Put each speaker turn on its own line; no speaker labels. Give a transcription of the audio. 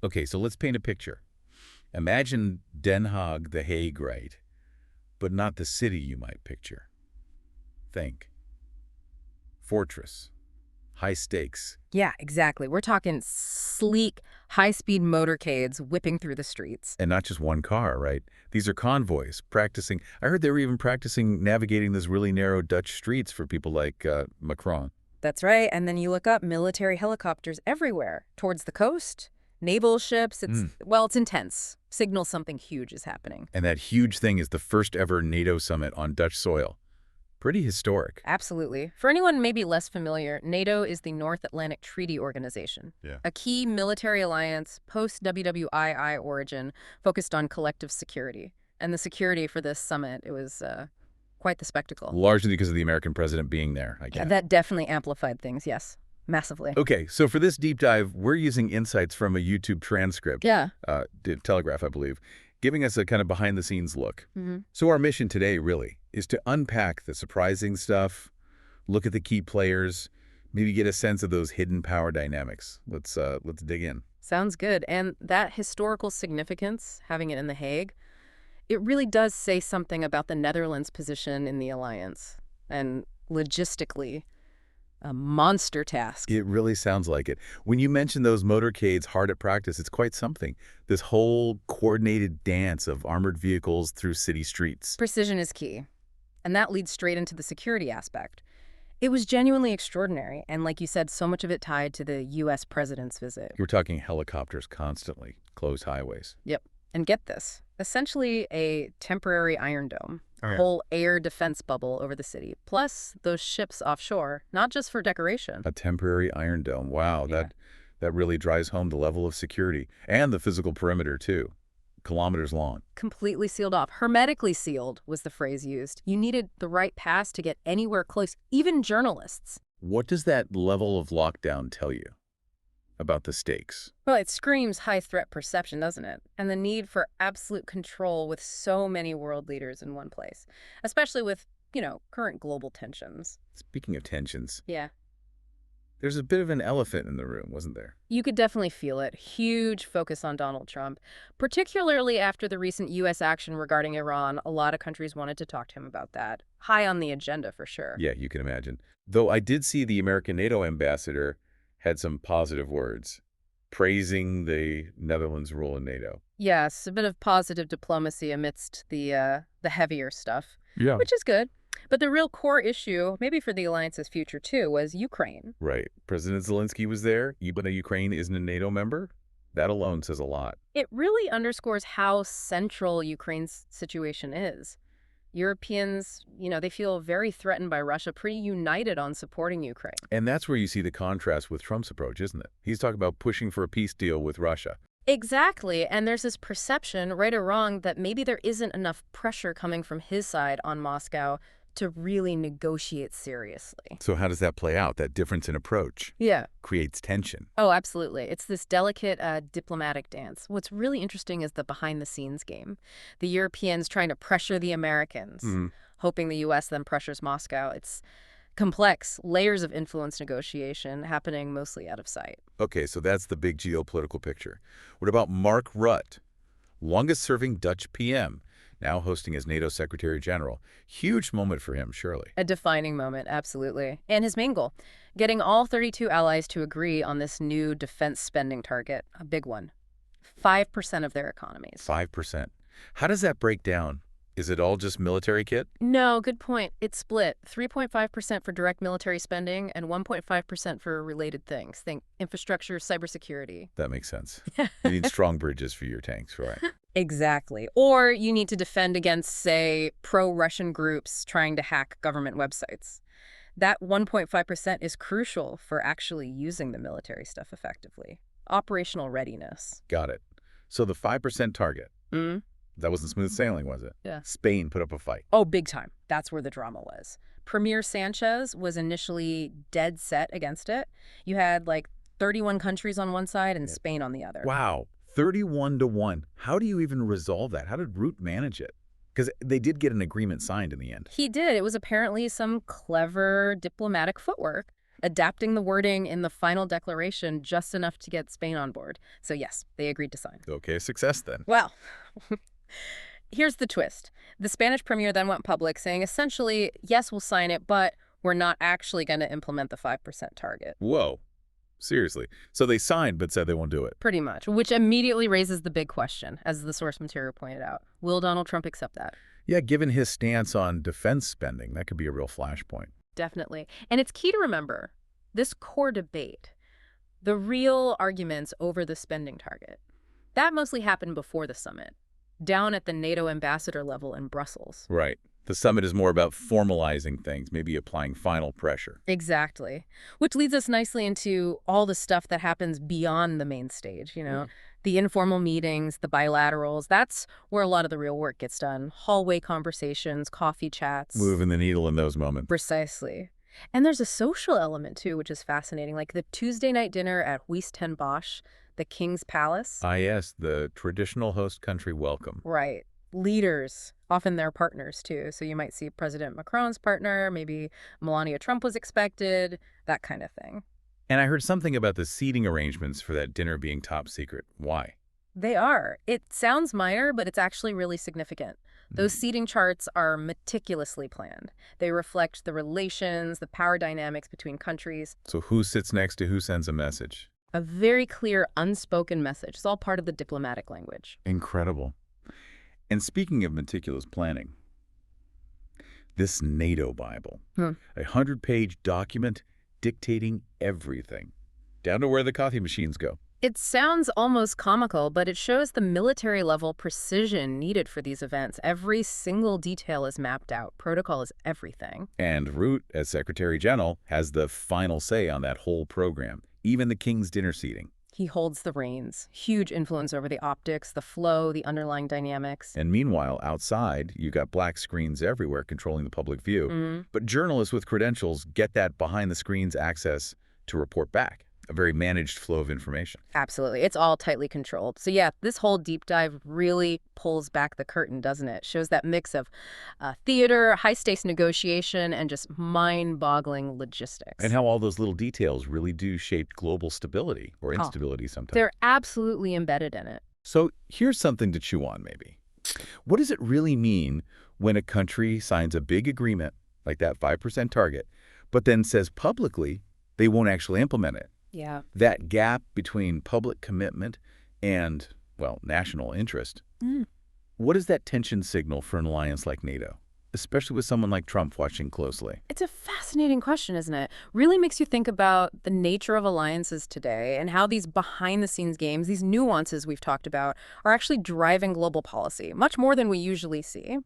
Okay, so let's paint a picture. Imagine Den Haag, the Hague, right? But not the city you might picture. Think. Fortress. High stakes.
Yeah, exactly. We're talking sleek, high-speed motorcades whipping through the streets.
And not just one car, right? These are convoys practicing. I heard they were even practicing navigating those really narrow Dutch streets for people like Macron.
That's right. And then you look up military helicopters everywhere. Towards the coast, naval ships. It's intense. Signals something huge is happening.
And that huge thing is the first ever NATO summit on Dutch soil. Pretty historic.
Absolutely. For anyone maybe less familiar, NATO is the North Atlantic Treaty Organization,
Yeah.
a key military alliance post-WWII origin focused on collective security. And the security for this summit, it was quite the spectacle.
Largely because of the American president being there, I guess.
That definitely amplified things, yes, massively.
Okay, so for this deep dive, we're using insights from a YouTube transcript.
Yeah.
Telegraph, I believe, giving us a kind of behind-the-scenes look.
Mm-hmm.
So our mission today, really, is to unpack the surprising stuff, look at the key players, maybe get a sense of those hidden power dynamics. Let's dig in.
Sounds good. And that historical significance, having it in The Hague, it really does say something about the Netherlands' position in the alliance. And logistically, a monster task.
It really sounds like it. When you mention those motorcades hard at practice, it's quite something. This whole coordinated dance of armored vehicles through city streets.
Precision is key. And that leads straight into the security aspect. It was genuinely extraordinary, and like you said, so much of it tied to the U.S. president's visit.
You're talking helicopters constantly, closed highways.
Yep. And get this, essentially a temporary Iron Dome,
Oh, yeah.
whole air defense bubble over the city, plus those ships offshore, not just for decoration.
A temporary Iron Dome. Wow,
Yeah.
that really drives home the level of security and the physical perimeter, too. Kilometers long.
Completely sealed off. Hermetically sealed was the phrase used. You needed the right pass to get anywhere close, even journalists.
What does that level of lockdown tell you about the stakes?
Well, it screams high threat perception, doesn't it? And the need for absolute control with so many world leaders in one place, especially with, current global tensions.
Speaking of tensions,
Yeah.
there's a bit of an elephant in the room, wasn't there?
You could definitely feel it. Huge focus on Donald Trump. Particularly after the recent U.S. action regarding Iran, a lot of countries wanted to talk to him about that. High on the agenda, for sure.
Yeah, you can imagine. Though I did see the American NATO ambassador had some positive words, praising the Netherlands' role in NATO.
Yes, a bit of positive diplomacy amidst the heavier stuff,
Yeah.
which is good. But the real core issue, maybe for the alliance's future too, was Ukraine.
Right. President Zelensky was there, even though Ukraine isn't a NATO member. That alone says a lot.
It really underscores how central Ukraine's situation is. Europeans, they feel very threatened by Russia, pretty united on supporting Ukraine.
And that's where you see the contrast with Trump's approach, isn't it? He's talking about pushing for a peace deal with Russia.
Exactly, and there's this perception, right or wrong, that maybe there isn't enough pressure coming from his side on Moscow to really negotiate seriously.
So how does that play out? That difference in approach
Yeah.
creates tension.
Oh, absolutely. It's this delicate diplomatic dance. What's really interesting is the behind-the-scenes game. The Europeans trying to pressure the Americans, hoping the U.S. then pressures Moscow. It's complex, layers of influence negotiation happening mostly out of sight.
Okay, so that's the big geopolitical picture. What about Mark Rutte, longest-serving Dutch PM, now hosting as NATO Secretary General? Huge moment for him, surely.
A defining moment, absolutely. And his main goal, getting all 32 allies to agree on this new defense spending target, a big one, 5% of their economies.
5%. How does that break down? Is it all just military kit?
No, good point. It's split. 3.5% for direct military spending and 1.5% for related things. Think infrastructure, cybersecurity.
That makes sense. You need strong bridges for your tanks, right?
Exactly. Or you need to defend against, say, pro-Russian groups trying to hack government websites. That 1.5% is crucial for actually using the military stuff effectively. Operational readiness.
Got it. So the 5% target, that wasn't smooth sailing, was it?
Yeah.
Spain put up a fight.
Oh, big time. That's where the drama was. Premier Sanchez was initially dead set against it. You had 31 countries on one side and Spain on the other.
Wow, 31-1. How do you even resolve that? How did Rutte manage it? Because they did get an agreement signed in the end.
He did. It was apparently some clever diplomatic footwork. adapting the wording in the final declaration just enough to get Spain on board. So yes, they agreed to sign.
Okay, success then.
Well, here's the twist. The Spanish premier then went public saying essentially, yes, we'll sign it, but we're not actually going to implement the 5% target.
Whoa. Seriously. So they signed but said they won't do it.
Pretty much, which immediately raises the big question, as the source material pointed out. Will Donald Trump accept that?
Yeah, given his stance on defense spending, that could be a real flashpoint.
Definitely. And it's key to remember, this core debate, the real arguments over the spending target, that mostly happened before the summit, down at the NATO ambassador level in Brussels.
Right. The summit is more about formalizing things, maybe applying final pressure.
Exactly. Which leads us nicely into all the stuff that happens beyond the main stage, the informal meetings, the bilaterals. That's where a lot of the real work gets done. Hallway conversations, coffee chats.
Moving the needle in those moments.
Precisely. And there's a social element, too, which is fascinating, like the Tuesday night dinner at Huis ten Bosch, the King's Palace.
Ah, yes, the traditional host country welcome.
Right. Leaders, often their partners, too. So you might see President Macron's partner, maybe Melania Trump was expected, that kind of thing.
And I heard something about the seating arrangements for that dinner being top secret. Why?
They are. It sounds minor, but it's actually really significant. Those seating charts are meticulously planned. They reflect the relations, the power dynamics between countries.
So who sits next to who sends a message?
A very clear, unspoken message. It's all part of the diplomatic language.
Incredible. And speaking of meticulous planning, this NATO Bible, a 100-page document dictating everything, down to where the coffee machines go.
It sounds almost comical, but it shows the military-level precision needed for these events. Every single detail is mapped out. Protocol is everything.
And Root, as Secretary General, has the final say on that whole program, even the King's dinner seating.
He holds the reins. Huge influence over the optics, the flow, the underlying dynamics.
And meanwhile, outside, you got black screens everywhere controlling the public view. But journalists with credentials get that behind-the-screens access to report back. A very managed flow of information.
Absolutely. It's all tightly controlled. So yeah, this whole deep dive really pulls back the curtain, doesn't it? Shows that mix of theater, high-stakes negotiation, and just mind-boggling logistics.
And how all those little details really do shape global stability or instability sometimes.
They're absolutely embedded in it.
So here's something to chew on, maybe. What does it really mean when a country signs a big agreement, like that 5% target, but then says publicly they won't actually implement it?
Yeah.
That gap between public commitment and, well, national interest. What does that tension signal for an alliance like NATO, especially with someone like Trump watching closely?
It's a fascinating question, isn't it? Really makes you think about the nature of alliances today and how these behind-the-scenes games, these nuances we've talked about, are actually driving global policy, much more than we usually see.